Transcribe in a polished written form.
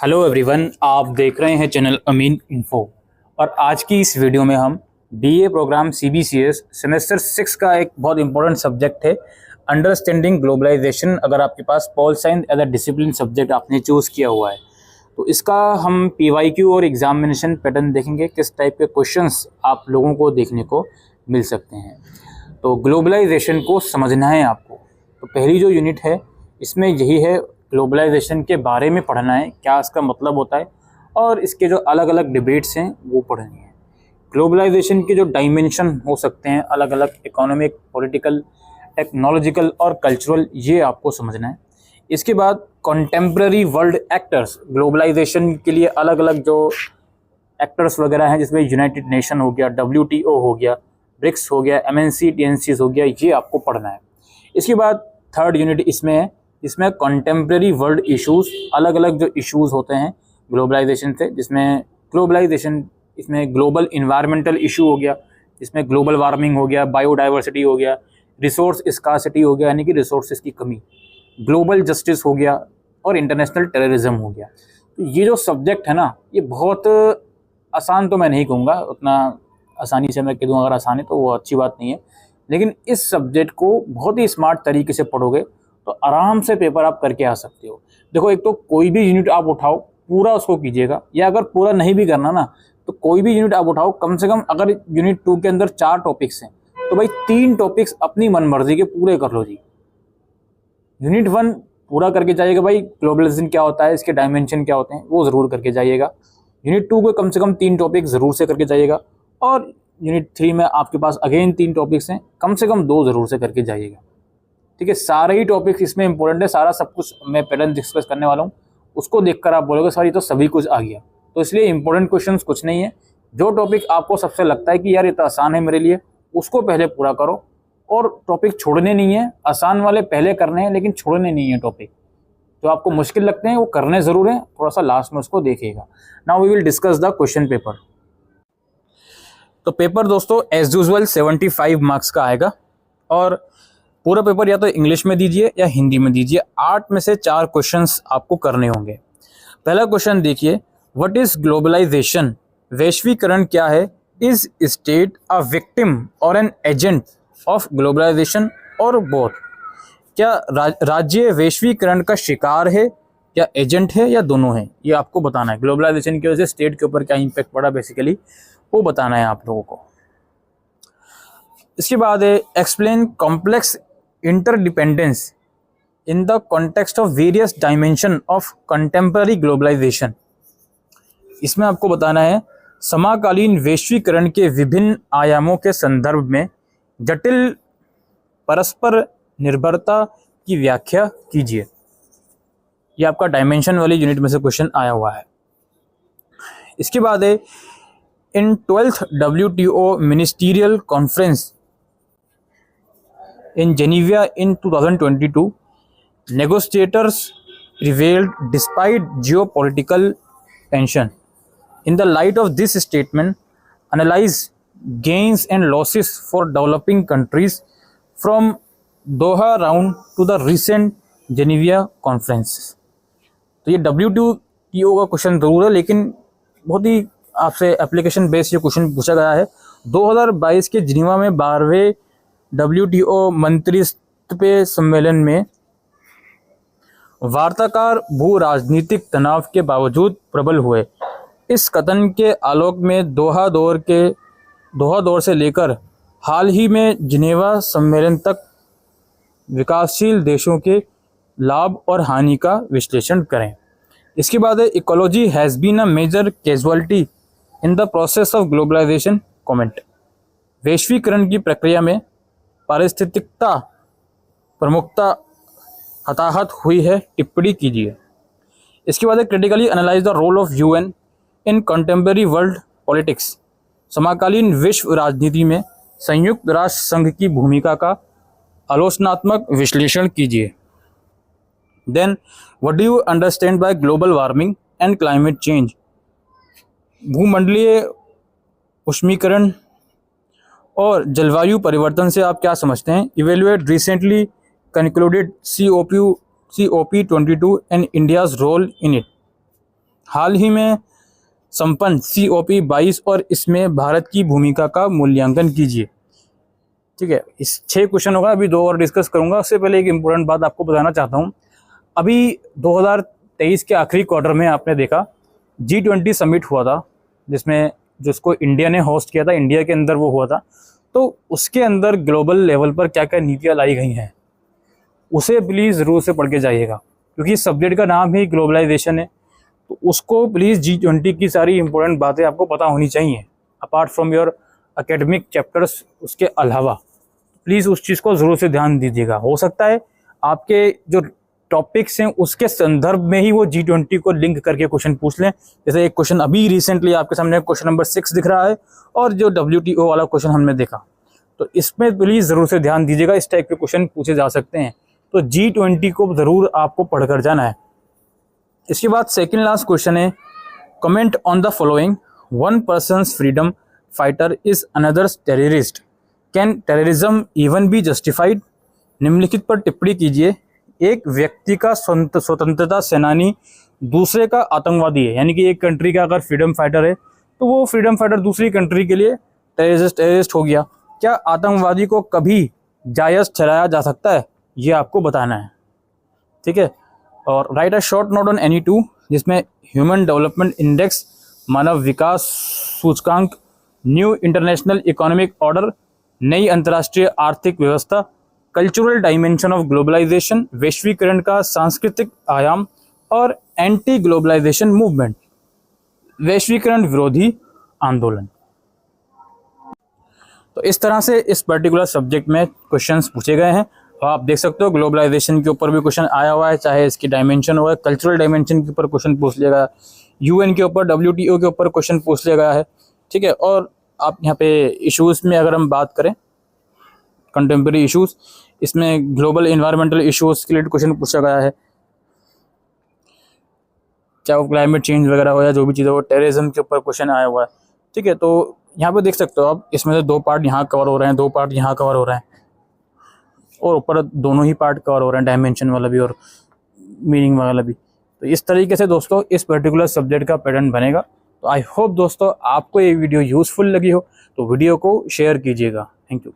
Hello everyone, आप देख रहे हैं चैनल अमीन इन्फो। और आज की इस वीडियो में हम बीए प्रोग्राम सीबीसीएस सेमेस्टर 6 का एक बहुत इंपॉर्टेंट सब्जेक्ट है अंडरस्टैंडिंग ग्लोबलाइजेशन। अगर आपके पास pol science as a discipline subject आपने चूज़ किया हुआ है तो इसका हम पीवाईक्यू और एग्जामिनेशन पैटर्न देखेंगे, किस टाइप के क्वेश्चंस आप लोगों को देखने को मिल सकते हैं। तो ग्लोबलाइजेशन को समझना है आपको, तो पहली जो यूनिट है इसमें यही है, ग्लोबलाइजेशन के बारे में पढ़ना है, क्या इसका मतलब होता है और इसके जो अलग अलग डिबेट्स हैं वो पढ़नी है। ग्लोबलाइजेशन के जो डायमेंशन हो सकते हैं अलग अलग, इकोनॉमिक, पॉलिटिकल, टेक्नोलॉजिकल और कल्चरल, ये आपको समझना है। इसके बाद कॉन्टेम्प्ररी वर्ल्ड एक्टर्स, ग्लोबलाइजेशन के लिए अलग अलग जो एक्टर्स वगैरह हैं, जिसमें यूनाइटेड नेशन हो गया, WTO हो गया, ब्रिक्स हो गया, MNC TNCs हो गया, ये आपको पढ़ना है। इसके बाद थर्ड यूनिट इसमें है, इसमें कॉन्टेम्प्ररी वर्ल्ड इश्यूज़, अलग अलग जो इश्यूज़ होते हैं ग्लोबलाइजेशन से, जिसमें ग्लोबलाइजेशन, इसमें ग्लोबल इन्वायरमेंटल इशू हो गया, इसमें ग्लोबल वार्मिंग हो गया, बायोडाइवर्सिटी हो गया, रिसोर्स स्कार्सिटी हो गया यानी कि रिसोर्सेज की कमी, ग्लोबल जस्टिस हो गया और इंटरनेशनल टेररिज्म हो गया। तो ये जो सब्जेक्ट है ना, ये बहुत आसान तो मैं नहीं कहूँगा, उतना आसानी से मैं कह दूँ अगर आसान है तो वो अच्छी बात नहीं है, लेकिन इस सब्जेक्ट को बहुत ही स्मार्ट तरीके से पढ़ोगे तो आराम से पेपर आप करके आ सकते हो। देखो, एक तो कोई भी यूनिट आप उठाओ पूरा उसको कीजिएगा, या अगर पूरा नहीं भी करना ना तो कोई भी यूनिट आप उठाओ, कम से कम अगर यूनिट 2 के अंदर 4 टॉपिक्स हैं तो भाई 3 टॉपिक्स अपनी मनमर्जी के पूरे कर लो जी। यूनिट 1 पूरा करके जाइएगा, भाई ग्लोबलाइजेशन क्या होता है, इसके डायमेंशन क्या होते हैं वो ज़रूर करके जाइएगा। यूनिट 2 को कम से कम 3 टॉपिक ज़रूर से करके जाइएगा, और यूनिट 3 में आपके पास अगेन 3 टॉपिक्स हैं, कम से कम 2 ज़रूर से करके जाइएगा। ठीक है, सारे ही टॉपिक्स इसमें इंपॉर्टेंट है, सारा सब कुछ मैं पैटर्न डिस्कस करने वाला हूँ, उसको देखकर आप बोलोगे सर ये तो सभी कुछ आ गया। तो इसलिए इंपॉर्टेंट क्वेश्चंस कुछ नहीं है, जो टॉपिक आपको सबसे लगता है कि यार ये तो आसान है मेरे लिए, उसको पहले पूरा करो, और टॉपिक छोड़ने नहीं है। आसान वाले पहले करने हैं लेकिन छोड़ने नहीं है टॉपिक, जो आपको मुश्किल लगते हैं वो करने ज़रूर हैं, थोड़ा सा लास्ट में उसको देखिएगा। Now we will discuss the question paper. तो पेपर दोस्तों एज यूजुअल 75 मार्क्स का आएगा, और पूरा पेपर या तो इंग्लिश में दीजिए या हिंदी में दीजिए। 8 में से 4 क्वेश्चंस आपको करने होंगे। पहला क्वेश्चन देखिए, व्हाट इज ग्लोबलाइजेशन? वैश्वीकरण क्या है? इज स्टेट अ विक्टिम और एन एजेंट ऑफ ग्लोबलाइजेशन और बोथ? क्या राज्य वैश्वीकरण का शिकार है या एजेंट है या दोनों है? ये आपको बताना है। ग्लोबलाइजेशन की वजह से स्टेट के ऊपर क्या इम्पैक्ट पड़ा बेसिकली वो बताना है आप लोगों को। इसके बाद है explain complex interdependence in the context of various dimension of contemporary globalisation. इसमें आपको बताना है समकालीन वैश्वीकरण के विभिन्न आयामों के संदर्भ में जटिल परस्पर निर्भरता की व्याख्या कीजिए। यह आपका डायमेंशन वाली यूनिट में से क्वेश्चन आया हुआ है। इसके बाद है इन 12th WTO ministerial conference in Geneva in 2022, negotiators prevailed despite geopolitical tension. In the light of this statement, analyze gains and losses for developing countries from Doha round to the recent Geneva conference. तो ये WTO का question जरूर है, लेकिन बहुत ही आपसे application based ये question पूछा गया है। 2022 के जिनेवा में 12वें WTO मंत्रिस्तरीय सम्मेलन में वार्ताकार भू राजनीतिक तनाव के बावजूद प्रबल हुए। इस कथन के आलोक में दोहा दौर से लेकर हाल ही में जिनेवा सम्मेलन तक विकासशील देशों के लाभ और हानि का विश्लेषण करें। इसके बाद है ecology has been a major casualty in the process of globalisation comment. वैश्वीकरण की प्रक्रिया में पारिस्थितिकता प्रमुखता हताहत हुई है, टिप्पणी कीजिए। इसके बाद critically analyse the role of UN in contemporary world politics. समकालीन विश्व राजनीति में संयुक्त राष्ट्र संघ की भूमिका का आलोचनात्मक विश्लेषण कीजिए। Then what do you understand by global warming and climate change? भूमंडलीय उष्मीकरण और जलवायु परिवर्तन से आप क्या समझते हैं? Evaluate recently concluded COP22 and India's role in it. हाल ही में संपन्न COP22 और इसमें भारत की भूमिका का मूल्यांकन कीजिए। ठीक है, इस 6 क्वेश्चन होगा, अभी 2 और डिस्कस करूंगा। उससे पहले एक इम्पोर्टेंट बात आपको बताना चाहता हूँ। अभी 2023 के आखिरी क्वार्टर में आपने देखा G20 समिट हुआ था, जिसको इंडिया ने होस्ट किया था, इंडिया के अंदर वो हुआ था। तो उसके अंदर ग्लोबल लेवल पर क्या क्या नीतियाँ लाई गई हैं, उसे प्लीज़ ज़रूर से पढ़ के जाइएगा, क्योंकि इस सब्जेक्ट का नाम ही ग्लोबलाइजेशन है। तो उसको प्लीज़ G20 की सारी इंपॉर्टेंट बातें आपको पता होनी चाहिए, apart from your academic chapters. उसके अलावा प्लीज़ उस चीज़ को ज़रूर से ध्यान दीजिएगा। हो सकता है आपके जो टॉपिक्स हैं उसके संदर्भ में ही वो G20 को लिंक करके क्वेश्चन पूछ लें। जैसे एक क्वेश्चन अभी रिसेंटली आपके सामने क्वेश्चन नंबर 6 दिख रहा है, और जो WTO वाला क्वेश्चन हमने देखा, तो इसमें प्लीज़ ज़रूर से ध्यान दीजिएगा। इस टाइप के क्वेश्चन पूछे जा सकते हैं, तो G20 को ज़रूर आपको पढ़कर जाना है। इसके बाद सेकेंड लास्ट क्वेश्चन है, comment on the following, one persons freedom fighter is another's terrorist, can terrorism even be justified? निम्नलिखित पर टिप्पणी कीजिए। एक व्यक्ति का स्वतंत्रता सेनानी दूसरे का आतंकवादी है, यानी कि एक कंट्री का अगर फ्रीडम फाइटर है तो वो फ्रीडम फाइटर दूसरी कंट्री के लिए टेररिस्ट हो गया। क्या आतंकवादी को कभी जायज़ ठहराया जा सकता है, ये आपको बताना है। ठीक है, और right a short note on any two, जिसमें ह्यूमन डेवलपमेंट इंडेक्स, मानव विकास सूचकांक, न्यू इंटरनेशनल इकोनॉमिक ऑर्डर, नई अंतर्राष्ट्रीय आर्थिक व्यवस्था, कल्चरल डायमेंशन ऑफ ग्लोबलाइजेशन, वैश्वीकरण का सांस्कृतिक आयाम, और एंटी ग्लोबलाइजेशन मूवमेंट, वैश्वीकरण विरोधी आंदोलन। तो इस तरह से इस पर्टिकुलर सब्जेक्ट में क्वेश्चंस पूछे गए हैं। तो आप देख सकते हो ग्लोबलाइजेशन के ऊपर भी क्वेश्चन आया हुआ है, चाहे इसकी डायमेंशन हो, कल्चरल डायमेंशन के ऊपर क्वेश्चन पूछ लिया गया, UN के ऊपर, WTO के ऊपर क्वेश्चन पूछ लिया गया है। ठीक है, और आप यहाँ पे इश्यूज़ में अगर हम बात करें, कंटेम्प्रेरी इश्यूज़, इसमें ग्लोबल इन्वायरमेंटल इश्यूज़ के लिए क्वेश्चन पूछा गया है, चाहे वो क्लाइमेट चेंज वगैरह हो या जो भी चीज़ हो। टेररिज्म के ऊपर क्वेश्चन आया हुआ है। ठीक है, तो यहाँ पे देख सकते हो आप, इसमें से 2 पार्ट यहाँ कवर हो रहे हैं, 2 पार्ट यहाँ कवर हो रहे हैं, और ऊपर दोनों ही पार्ट कवर हो रहे हैं, डायमेंशन वाला भी और मीनिंग वाला भी। तो इस तरीके से दोस्तों इस पर्टिकुलर सब्जेक्ट का पैटर्न बनेगा। तो आई होप दोस्तों आपको ये वीडियो यूज़फुल लगी हो, तो वीडियो को शेयर कीजिएगा। Thank you.